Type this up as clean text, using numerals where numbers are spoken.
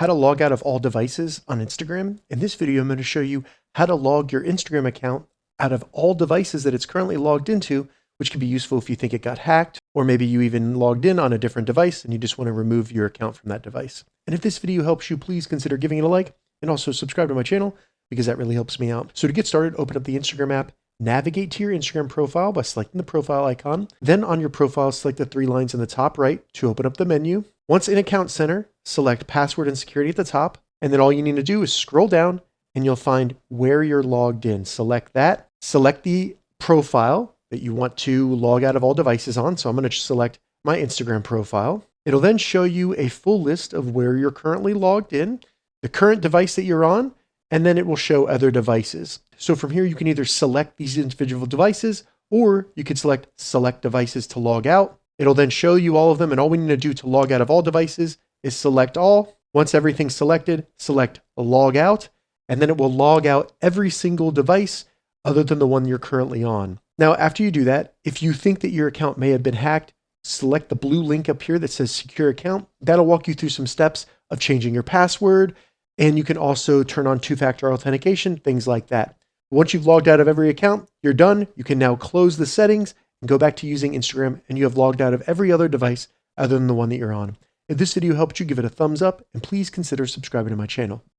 how to log out of all devices on Instagram. In this video, I'm going to show you how to log your Instagram account out of all devices that it's currently logged into, which can be useful if you think it got hacked, or maybe you even logged in on a different device and you just want to remove your account from that device. And if this video helps you, please consider giving it a like and also subscribe to my channel because that really helps me out. So to get started, open up the Instagram app, navigate to your Instagram profile by selecting the profile icon. Then on your profile, select the three lines in the top right to open up the menu. Once in Account Center, select Password and Security at the top. And then all you need to do is scroll down and you'll find where you're logged in. Select that. Select the profile that you want to log out of all devices on. So I'm going to select my Instagram profile. It'll then show you a full list of where you're currently logged in, the current device that you're on, and then it will show other devices. So from here, you can either select these individual devices, or you could select devices to log out. It'll then show you all of them, and all we need to do to log out of all devices is select all. Once everything's selected, select log out, and then it will log out every single device other than the one you're currently on. Now, after you do that, if you think that your account may have been hacked, select the blue link up here that says Secure Account. That'll walk you through some steps of changing your password, and you can also turn on two-factor authentication, things like that. Once you've logged out of every account, you're done. You can now close the settings and go back to using Instagram, and you have logged out of every other device other than the one that you're on. If this video helped you, give it a thumbs up, and please consider subscribing to my channel.